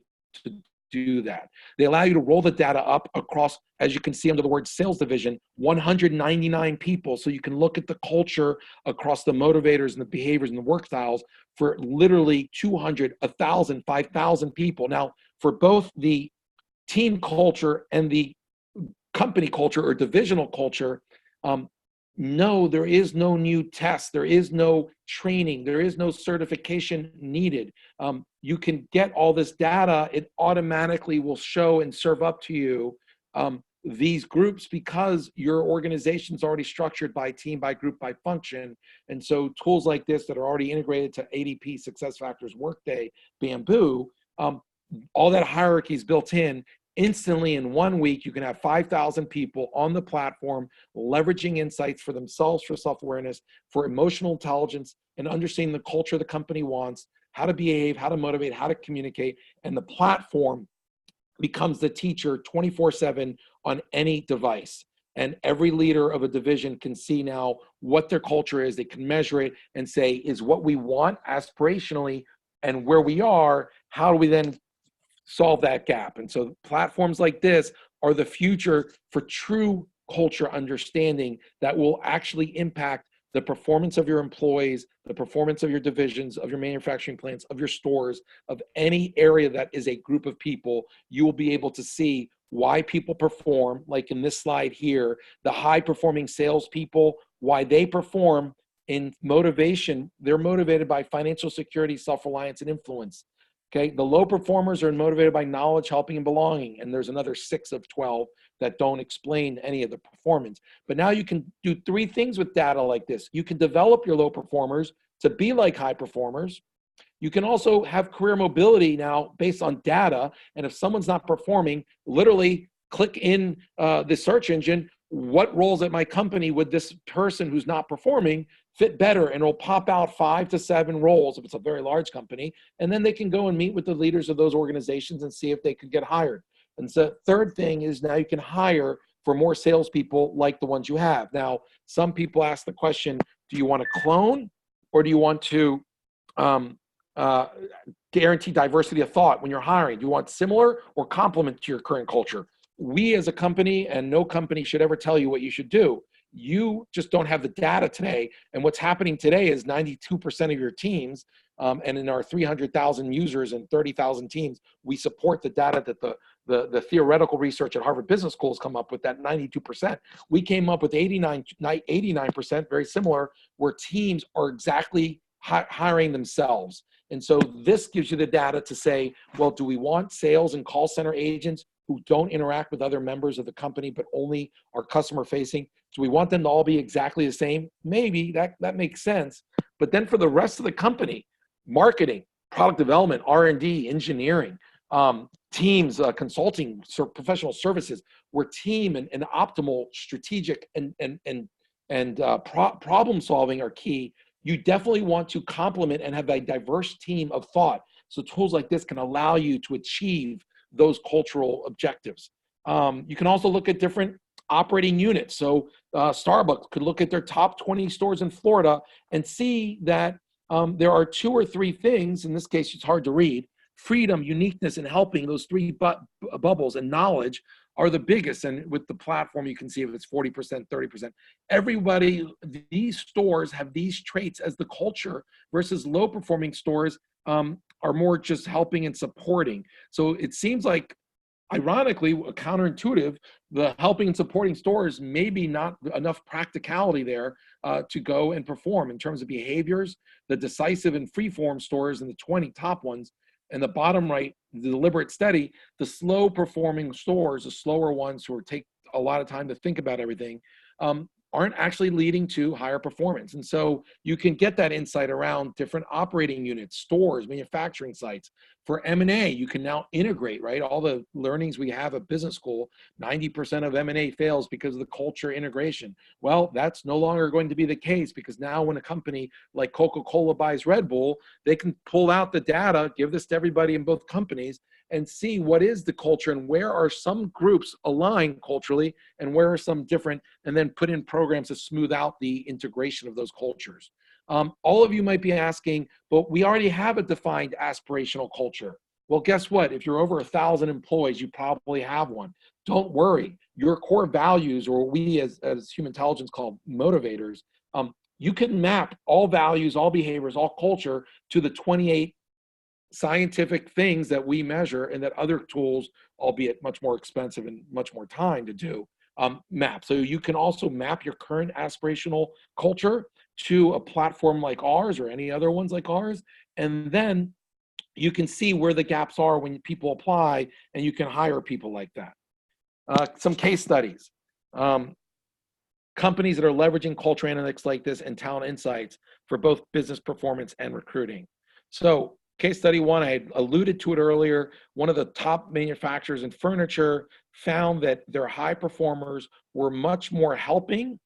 to do that. They allow you to roll the data up across, as you can see under the word sales division, 199 people. So you can look at the culture across the motivators and the behaviors and the work styles for literally 200, 1,000, 5,000 people. Now, for both the team culture and the company culture or divisional culture, no, there is no new test. There is no training. There is no certification needed. You can get all this data. It automatically will show and serve up to you these groups, because your organization's already structured by team, by group, by function. And so tools like this that are already integrated to ADP, SuccessFactors, Workday, Bamboo, all that hierarchy is built in. Instantly, in 1 week, you can have 5,000 people on the platform leveraging insights for themselves, for self-awareness, for emotional intelligence, and understanding the culture the company wants, how to behave, how to motivate, how to communicate. And the platform becomes the teacher 24/7 on any device. And every leader of a division can see now what their culture is. They can measure it and say, is what we want aspirationally and where we are, how do we then solve that gap? And so platforms like this are the future for true culture understanding that will actually impact the performance of your employees, the performance of your divisions, of your manufacturing plants, of your stores, of any area that is a group of people. You will be able to see why people perform, like in this slide here, the high performing salespeople, why they perform in motivation. They're motivated by financial security, self-reliance, and influence. Okay, the low performers are motivated by knowledge, helping, and belonging. And there's another 6 of 12 that don't explain any of the performance. But now you can do 3 things with data like this. You can develop your low performers to be like high performers. You can also have career mobility now based on data. And if someone's not performing, literally click in the search engine, what roles at my company would this person who's not performing fit better? And it'll pop out 5 to 7 roles if it's a very large company. And then they can go and meet with the leaders of those organizations and see if they could get hired. And so third thing is now you can hire for more salespeople like the ones you have. Now, some people ask the question, do you want to clone or do you want to guarantee diversity of thought when you're hiring? Do you want similar or complement to your current culture? We as a company, and no company should ever tell you what you should do. You just don't have the data today. And what's happening today is 92% of your teams, and in our 300,000 users and 30,000 teams, we support the data that the theoretical research at Harvard Business School has come up with, that 92%. We came up with 89%, very similar, where teams are exactly hiring themselves. And so this gives you the data to say, well, do we want sales and call center agents who don't interact with other members of the company, but only are customer facing? Do we want them to all be exactly the same? Maybe that makes sense. But then for the rest of the company, marketing, product development, R&D, engineering, teams, consulting, professional services, where team and optimal strategic and problem solving are key. you definitely want to complement and have a diverse team of thought. So tools like this can allow you to achieve those cultural objectives. You can also look at different operating units. So Starbucks could look at their top 20 stores in Florida and see that there are 2 or 3 things, in this case it's hard to read, freedom, uniqueness, and helping, those 3 bubbles, and knowledge are the biggest. And with the platform, you can see if it's 40%, 30%. Everybody, these stores have these traits as the culture, versus low performing stores are more just helping and supporting. So it seems like, ironically, counterintuitive, the helping and supporting stores maybe not enough practicality there to go and perform in terms of behaviors. The decisive and free-form stores in the 20 top ones, and the bottom right, the deliberate steady, the slow performing stores, the slower ones who take a lot of time to think about everything, aren't actually leading to higher performance. And so you can get that insight around different operating units, stores, manufacturing sites. For M&A, you can now integrate, right? All the learnings we have at business school, 90% of M&A fails because of the culture integration. Well, that's no longer going to be the case, because now when a company like Coca-Cola buys Red Bull, they can pull out the data, give this to everybody in both companies, and see what is the culture and where are some groups aligned culturally and where are some different, and then put in programs to smooth out the integration of those cultures. All of you might be asking, but we already have a defined aspirational culture. Well, guess what? If you're over 1,000 employees, you probably have one. Don't worry. Your core values, or what we as Humantelligence call motivators, you can map all values, all behaviors, all culture to the 28 scientific things that we measure, and that other tools, albeit much more expensive and much more time to do, map. So you can also map your current aspirational culture to a platform like ours or any other ones like ours, and then you can see where the gaps are when people apply, and you can hire people like that. Some case studies. Companies that are leveraging culture analytics like this and talent insights for both business performance and recruiting. So case study 1, I had alluded to it earlier. One of the top manufacturers in furniture found that their high performers were much more helping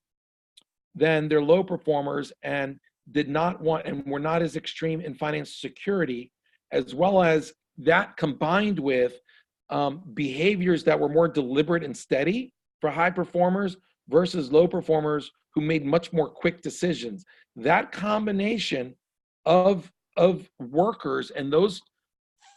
than their low performers, and did not want, and were not as extreme in financial security, as well as that combined with behaviors that were more deliberate and steady for high performers versus low performers who made much more quick decisions. That combination of workers and those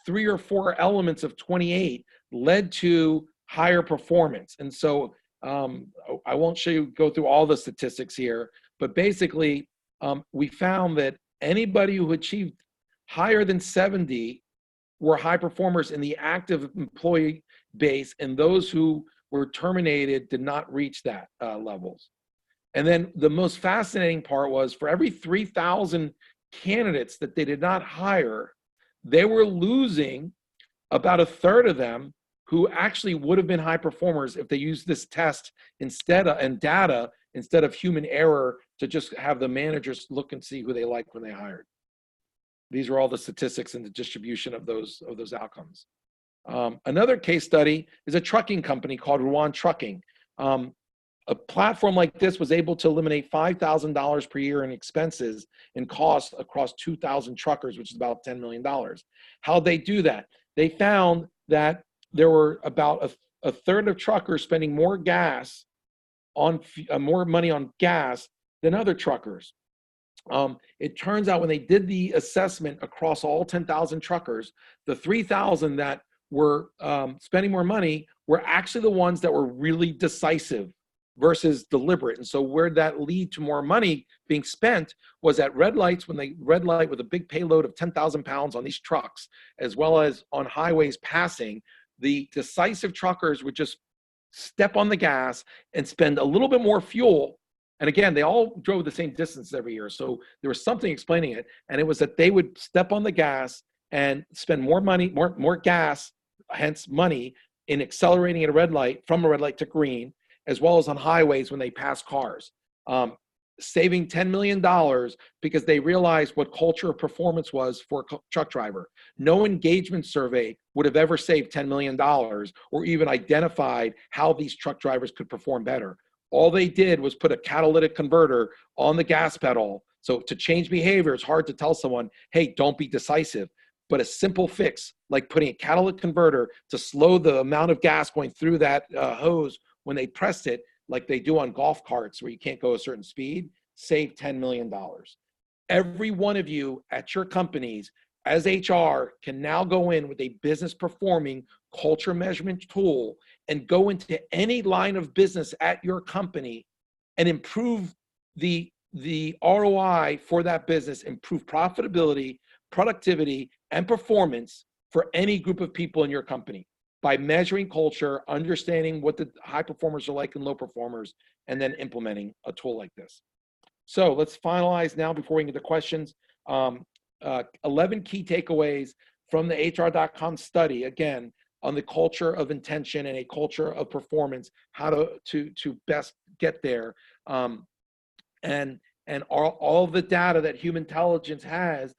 3 or 4 elements of 28 led to higher performance. And so I won't go through all the statistics here, but basically we found that anybody who achieved higher than 70 were high performers in the active employee base, and those who were terminated did not reach that levels. And then the most fascinating part was, for every 3,000 candidates that they did not hire, they were losing about a third of them who actually would have been high performers if they used this test instead of, and data instead of human error, to just have the managers look and see who they like when they hired. These are all the statistics and the distribution of those outcomes. Another case study is a trucking company called Ruan Trucking. A platform like this was able to eliminate $5,000 per year in expenses and costs across 2,000 truckers, which is about $10 million. How'd they do that? They found that there were about a third of truckers spending more gas on more money on gas than other truckers. It turns out when they did the assessment across all 10,000 truckers, the 3,000 that were spending more money were actually the ones that were really decisive versus deliberate. And so where that lead to more money being spent was at red lights, when they red light with a big payload of 10,000 pounds on these trucks, as well as on highways passing, the decisive truckers would just step on the gas and spend a little bit more fuel. And again, they all drove the same distance every year. So there was something explaining it. And it was that they would step on the gas and spend more money, more gas, hence money, in accelerating at a red light, from a red light to green, as well as on highways when they pass cars, saving $10 million because they realized what culture of performance was for a truck driver. No engagement survey would have ever saved $10 million or even identified how these truck drivers could perform better. All they did was put a catalytic converter on the gas pedal, So to change behavior, it's hard to tell someone, hey, don't be decisive. But a simple fix, like putting a catalytic converter to slow the amount of gas going through that hose when they pressed it, like they do on golf carts where you can't go a certain speed, save $10 million. Every one of you at your companies as HR can now go in with a business performing culture measurement tool and go into any line of business at your company and improve the ROI for that business, improve profitability, productivity, and performance for any group of people in your company by measuring culture, understanding what the high performers are like and low performers, and then implementing a tool like this. So let's finalize now before we get to questions. 11 key takeaways from the HR.com study, again, on the culture of intention and a culture of performance, how to best get there. And all the data that Humantelligence has,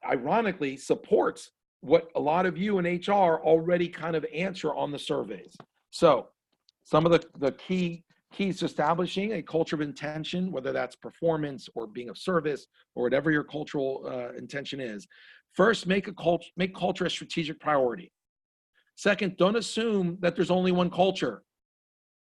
ironically, supports what a lot of you in HR already kind of answer on the surveys. So some of the keys to establishing a culture of intention, whether that's performance or being of service or whatever your cultural intention is. First, make culture a strategic priority. Second, don't assume that there's only one culture.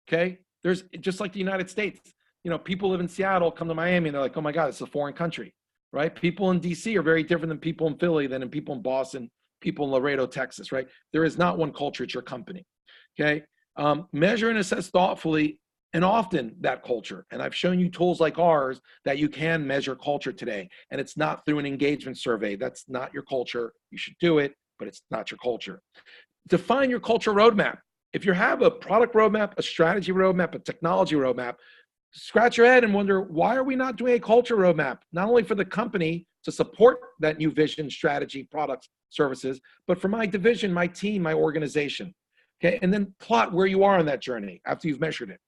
Okay, there's just like the United States. You know, people live in Seattle, come to Miami, and they're like, oh my God, it's a foreign country, right? People in DC are very different than people in Philly, than in people in Boston, people in Laredo, Texas, right? There is not one culture at your company, okay? Measure and assess thoughtfully and often that culture. And I've shown you tools like ours that you can measure culture today. And it's not through an engagement survey. That's not your culture. You should do it, but it's not your culture. Define your culture roadmap. If you have a product roadmap, a strategy roadmap, a technology roadmap, scratch your head and wonder, why are we not doing a culture roadmap? Not only for the company to support that new vision, strategy, products, services, but for my division, my team, my organization. Okay, and then plot where you are on that journey after you've measured it.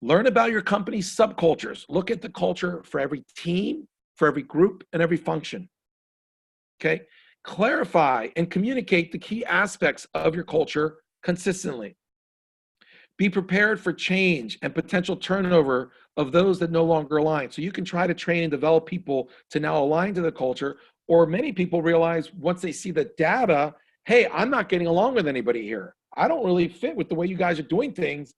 Learn about your company's subcultures. Look at the culture for every team, for every group, and every function. Okay, clarify and communicate the key aspects of your culture consistently. Be prepared for change and potential turnover of those that no longer align. So you can try to train and develop people to now align to the culture, or many people realize once they see the data, hey, I'm not getting along with anybody here. I don't really fit with the way you guys are doing things.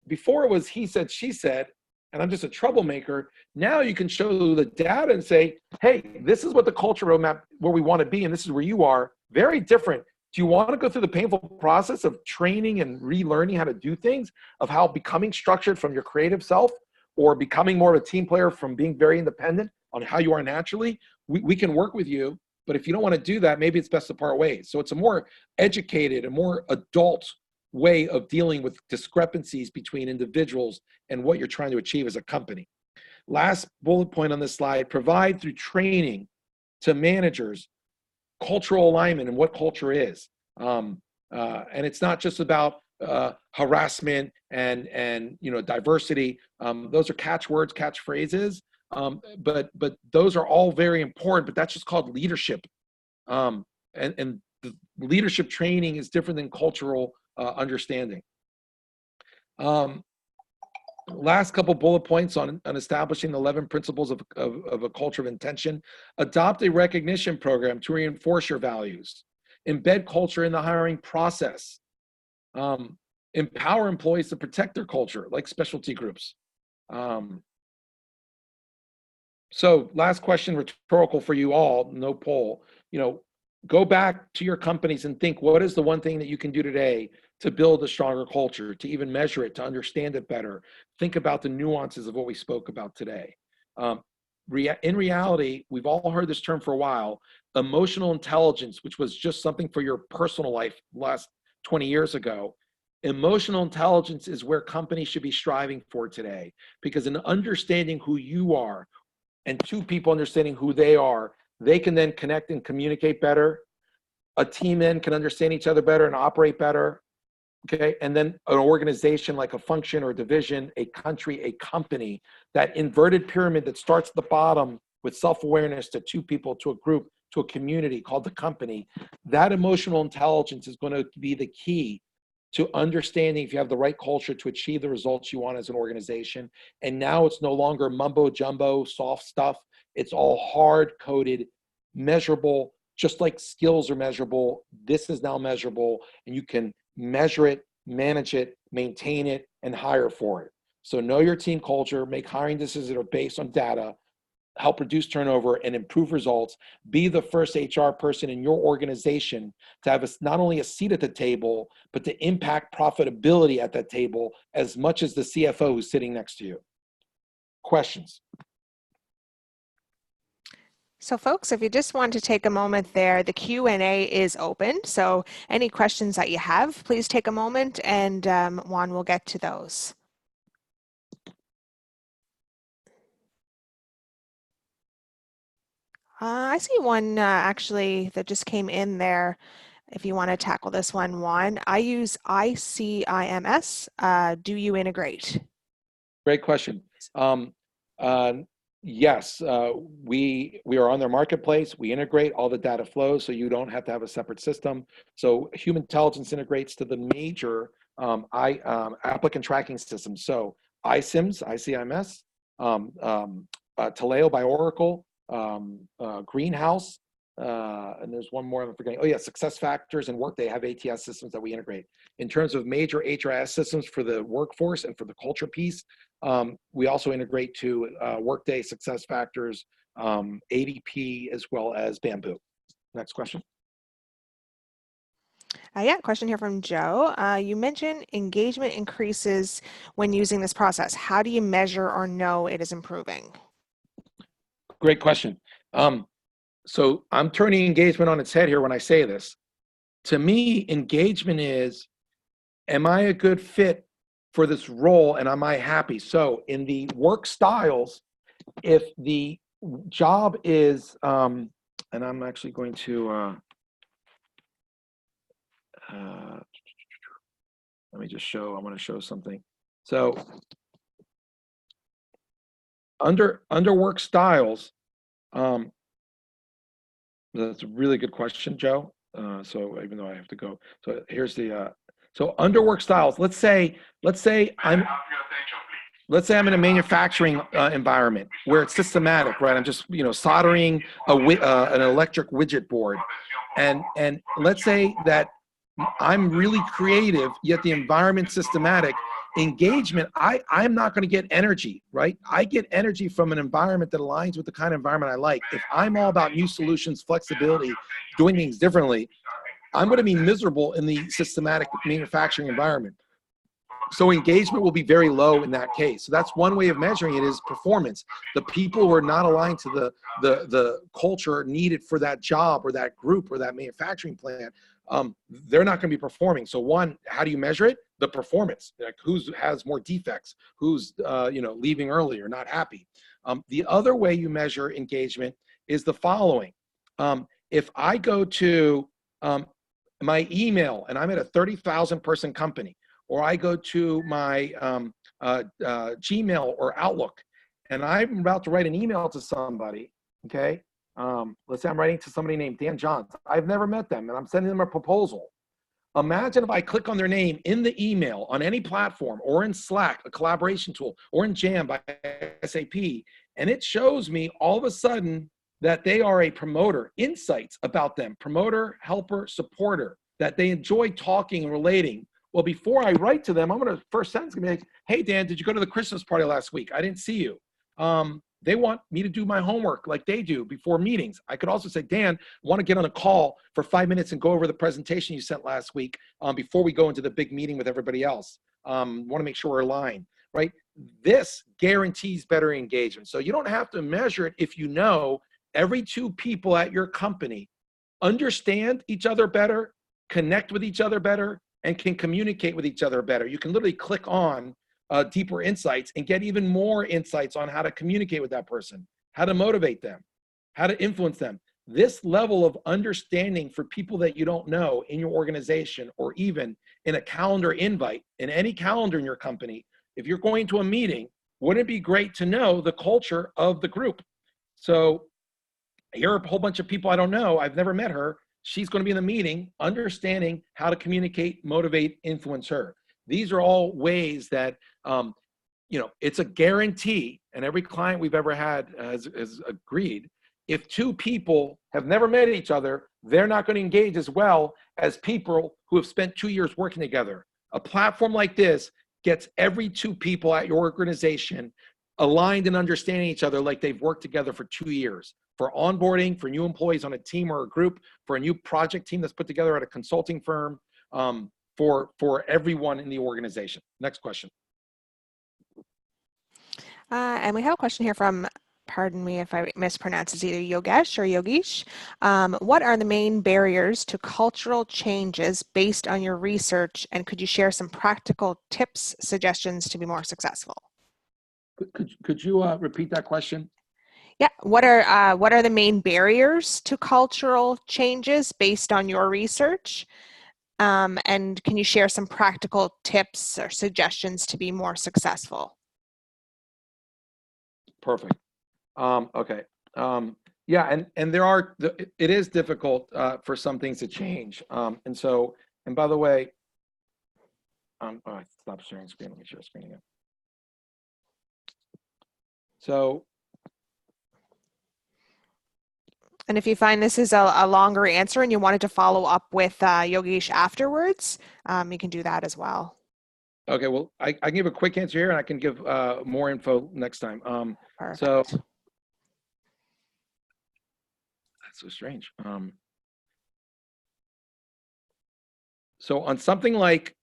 Before it was he said, she said, and I'm just a troublemaker. Now you can show the data and say, hey, this is what the culture roadmap, where we want to be, and this is where you are. Very different. Do you want to go through the painful process of training and relearning how to do things, of how becoming structured from your creative self, or becoming more of a team player from being very independent on how you are naturally? We can work with you, but if you don't want to do that, maybe it's best to part ways. So it's a more educated and more adult way of dealing with discrepancies between individuals and what you're trying to achieve as a company. Last bullet point on this slide, provide through training to managers cultural alignment and what culture is. And it's not just about harassment and diversity. Those are catchwords, catchphrases, but those are all very important, but that's just called leadership. And the leadership training is different than cultural understanding. Last couple bullet points on establishing the 11 principles of a culture of intention. Adopt a recognition program to reinforce your values. Embed culture in the hiring process. Empower employees to protect their culture, like specialty groups. So last question, rhetorical for you all, no poll. Go back to your companies and think, what is the one thing that you can do today to build a stronger culture, to even measure it, to understand it better? Think about the nuances of what we spoke about today. In reality, we've all heard this term for a while, emotional intelligence, which was just something for your personal life last 20 years ago. Emotional intelligence is where companies should be striving for today, because in understanding who you are and two people understanding who they are, they can then connect and communicate better. A team then can understand each other better and operate better. Okay, and then an organization like a function or a division, a country, a company, that inverted pyramid that starts at the bottom with self-awareness to two people, to a group, to a community called the company, that emotional intelligence is going to be the key to understanding if you have the right culture to achieve the results you want as an organization. And now it's no longer mumbo jumbo, soft stuff. It's all hard coded, measurable, just like skills are measurable. This is now measurable, and you can measure it, manage it, maintain it, and hire for it. So know your team culture, make hiring decisions that are based on data, help reduce turnover and improve results. Be the first HR person in your organization to have not only a seat at the table, but to impact profitability at that table as much as the CFO who's sitting next to you. Questions? So folks, if you just want to take a moment there, the Q&A is open. So any questions that you have, please take a moment and Juan will get to those. I see one actually that just came in there. If you want to tackle this one, Juan, I use ICIMS. Do you integrate? Great question. Yes, we are on their marketplace. We integrate, all the data flows, so you don't have to have a separate system. So Humantelligence integrates to the major applicant tracking systems. So ICIMS, Taleo by Oracle, Greenhouse, and there's one more I'm forgetting. Oh yeah, SuccessFactors and Workday have ATS systems that we integrate. In terms of major HRIS systems for the workforce and for the culture piece, we also integrate to Workday, SuccessFactors, ADP, as well as Bamboo. Next question. Yeah, question here from Joe. You mentioned engagement increases when using this process. How do you measure or know it is improving? Great question. So I'm turning engagement on its head here when I say this. To me, engagement is, am I a good fit for this role and am I happy? So in the work styles, if the job is, and I'm actually going to, let me just show, I want to show something. So under work styles, that's a really good question, Joe. So even though I have to go, so here's the, so under work styles, let's say I'm in a manufacturing environment where it's systematic, right? I'm just, soldering an electric widget board. And let's say that I'm really creative, yet the environment's systematic. Engagement, I'm not going to get energy, right? I get energy from an environment that aligns with the kind of environment I like. If I'm all about new solutions, flexibility, doing things differently, I'm going to be miserable in the systematic manufacturing environment. So engagement will be very low in that case. So that's one way of measuring it, is performance. The people who are not aligned to the culture needed for that job or that group or that manufacturing plant, they're not going to be performing. So one, how do you measure it? The performance, like who has more defects, who's leaving early or not happy. The other way you measure engagement is the following. If I go to my email and I'm at a 30,000 person company, or I go to my Gmail or Outlook, and I'm about to write an email to somebody, okay? Let's say I'm writing to somebody named Dan Johns. I've never met them, and I'm sending them a proposal. Imagine if I click on their name in the email on any platform, or in Slack, a collaboration tool, or in Jam by SAP, and it shows me all of a sudden that they are a promoter, insights about them, promoter, helper, supporter, that they enjoy talking and relating. Well, before I write to them, I'm going to, first sentence going to be like, hey, Dan, did you go to the Christmas party last week? I didn't see you. They want me to do my homework like they do before meetings. I could also say, Dan, want to get on a call for 5 minutes and go over the presentation you sent last week before we go into the big meeting with everybody else. Want to make sure we're aligned, right? This guarantees better engagement. So you don't have to measure it if you know every two people at your company understand each other better, connect with each other better, and can communicate with each other better. You can literally click on deeper insights and get even more insights on how to communicate with that person, how to motivate them, how to influence them. This level of understanding for people that you don't know in your organization, or even in a calendar invite, in any calendar in your company, if you're going to a meeting, wouldn't it be great to know the culture of the group? So here are a whole bunch of people I don't know, I've never met her, she's going to be in the meeting, understanding how to communicate, motivate, influence her. These are all ways that, it's a guarantee, and every client we've ever had has agreed, if two people have never met each other, they're not going to engage as well as people who have spent 2 years working together. A platform like this gets every two people at your organization aligned and understanding each other like they've worked together for 2 years. For onboarding, for new employees on a team or a group, for a new project team that's put together at a consulting firm, for everyone in the organization. Next question. And we have a question here from, pardon me if I mispronounce, it's either Yogesh or Yogish. What are the main barriers to cultural changes based on your research, and could you share some practical tips, suggestions to be more successful? Could you repeat that question? Yeah, what are the main barriers to cultural changes based on your research? And can you share some practical tips or suggestions to be more successful? Perfect. Okay. Yeah, and it is difficult for some things to change. And by the way, stop sharing screen. Let me share screen again. So, and if you find this is a longer answer and you wanted to follow up with Yogesh afterwards, you can do that as well. Okay, well, I can give a quick answer here, and I can give more info next time. Perfect. So that's so strange. So on something like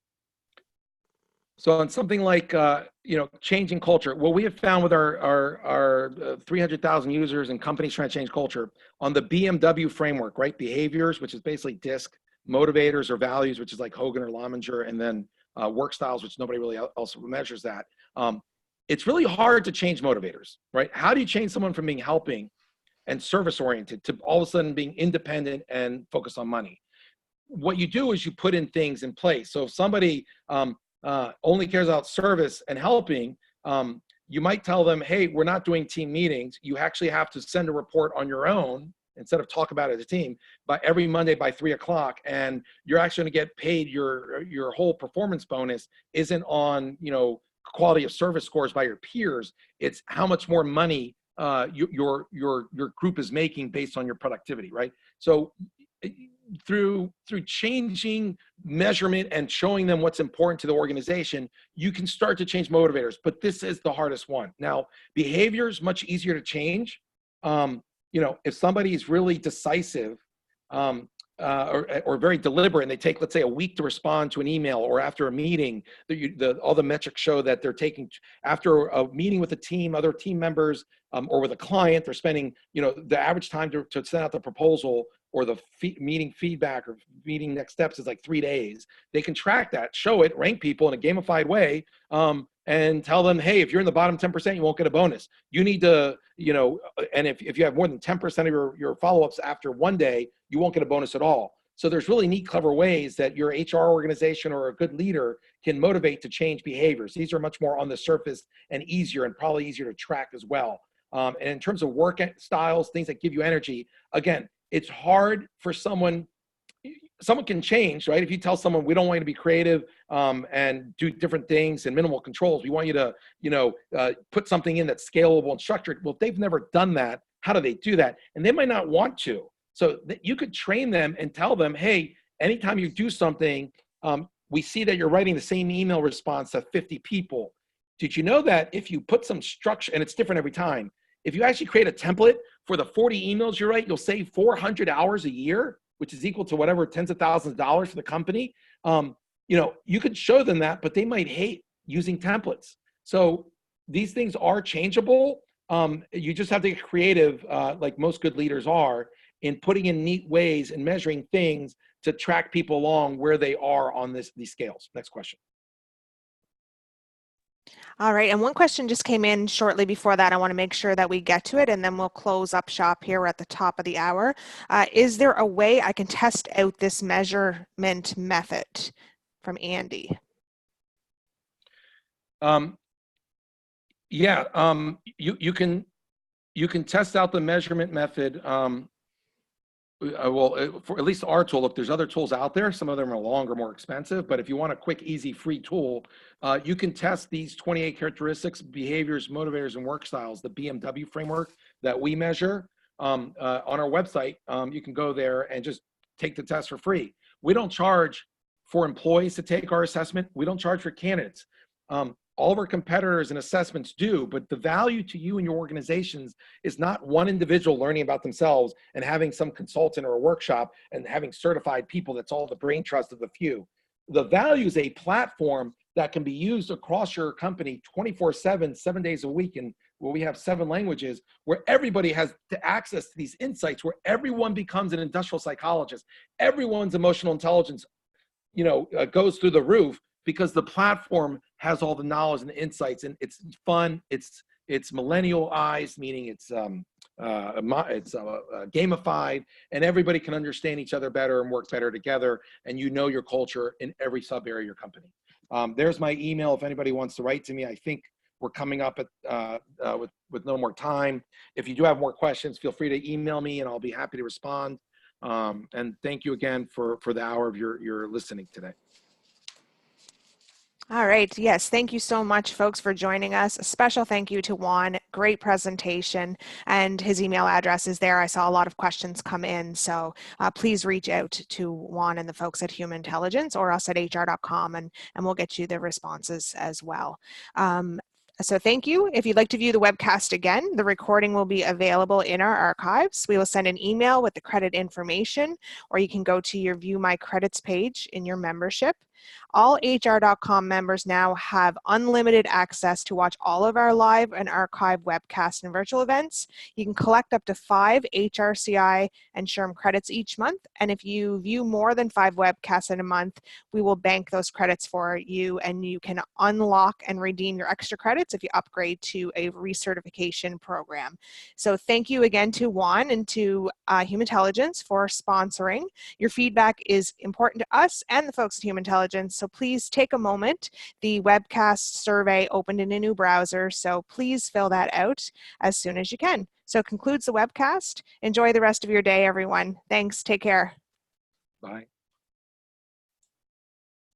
changing culture, what we have found with our 300,000 users and companies trying to change culture on the BMW framework, right? Behaviors, which is basically DISC, motivators or values, which is like Hogan or Lominger, and then work styles, which nobody really also measures that. It's really hard to change motivators, right? How do you change someone from being helping and service oriented to all of a sudden being independent and focused on money? What you do is you put in things in place. So if somebody only cares about service and helping, you might tell them, hey, we're not doing team meetings. You actually have to send a report on your own instead of talk about it as a team by every Monday by 3 o'clock. And you're actually going to get paid your whole performance bonus isn't on, quality of service scores by your peers. It's how much more money your group is making based on your productivity, right? So through changing measurement and showing them what's important to the organization, you can start to change motivators, but this is the hardest one. Now, behavior is much easier to change. If somebody is really decisive or very deliberate, and they take, let's say, a week to respond to an email, or after a meeting, all the metrics show that they're taking, after a meeting with a team, other team members, or with a client, they're spending, the average time to send out the proposal or the meeting feedback or meeting next steps is like 3 days. They can track that, show it, rank people in a gamified way, and tell them, hey, if you're in the bottom 10%, you won't get a bonus. You need to, and if you have more than 10% of your follow-ups after 1 day, you won't get a bonus at all. So there's really neat, clever ways that your HR organization or a good leader can motivate to change behaviors. These are much more on the surface and easier, and probably easier to track as well. And in terms of work styles, things that give you energy, again, it's hard for someone can change, right? If you tell someone, we don't want you to be creative and do different things and minimal controls, we want you to, put something in that's scalable and structured. Well, if they've never done that, how do they do that? And they might not want to. So you could train them and tell them, hey, anytime you do something, we see that you're writing the same email response to 50 people. Did you know that if you put some structure, and it's different every time, if you actually create a template for the 40 emails you write, you'll save 400 hours a year, which is equal to whatever tens of thousands of dollars for the company. You could show them that, but they might hate using templates. So these things are changeable. You just have to get creative, like most good leaders are, in putting in neat ways and measuring things to track people along where they are on these scales. Next question. All right, and one question just came in shortly before that. I want to make sure that we get to it, and then we'll close up shop here. We're at the top of the hour. Is there a way I can test out this measurement method? From Andy. Yeah, you can test out the measurement method. You can test out the measurement method For at least our tool, look, there's other tools out there. Some of them are longer, more expensive, but if you want a quick, easy, free tool, you can test these 28 characteristics, behaviors, motivators, and work styles, the BMW framework that we measure on our website. You can go there and just take the test for free. We don't charge for employees to take our assessment. We don't charge for candidates. All of our competitors and assessments do, but the value to you and your organizations is not one individual learning about themselves and having some consultant or a workshop and having certified people. That's all the brain trust of the few. The value is a platform that can be used across your company 24/7, 7 days a week, and where we have 7 languages, where everybody has access to these insights, where everyone becomes an industrial psychologist. Everyone's emotional intelligence, goes through the roof, because the platform has all the knowledge and the insights, and it's fun. It's millennialized, meaning it's gamified, and everybody can understand each other better and work better together. And your culture in every sub area of your company. There's my email if anybody wants to write to me. I think we're coming up with no more time. If you do have more questions, feel free to email me, and I'll be happy to respond. And thank you again for the hour of your listening today. All right. Yes. Thank you so much, folks, for joining us. A special thank you to Juan. Great presentation, and his email address is there. I saw a lot of questions come in, so please reach out to Juan and the folks at Humantelligence or us at hr.com, and we'll get you the responses as well. So thank you. If you'd like to view the webcast again, the recording will be available in our archives. We will send an email with the credit information, or you can go to your View My Credits page in your membership. All hr.com members now have unlimited access to watch all of our live and archive webcasts and virtual events. You can collect up to 5 HRCI and SHRM credits each month. And if you view more than 5 webcasts in a month, we will bank those credits for you, and you can unlock and redeem your extra credits if you upgrade to a recertification program. So thank you again to Juan and to Humantelligence for sponsoring. Your feedback is important to us and the folks at Humantelligence. So please take a moment. The webcast survey opened in a new browser, so please fill that out as soon as you can. So it concludes the webcast. Enjoy the rest of your day, everyone. Thanks. Take care. Bye.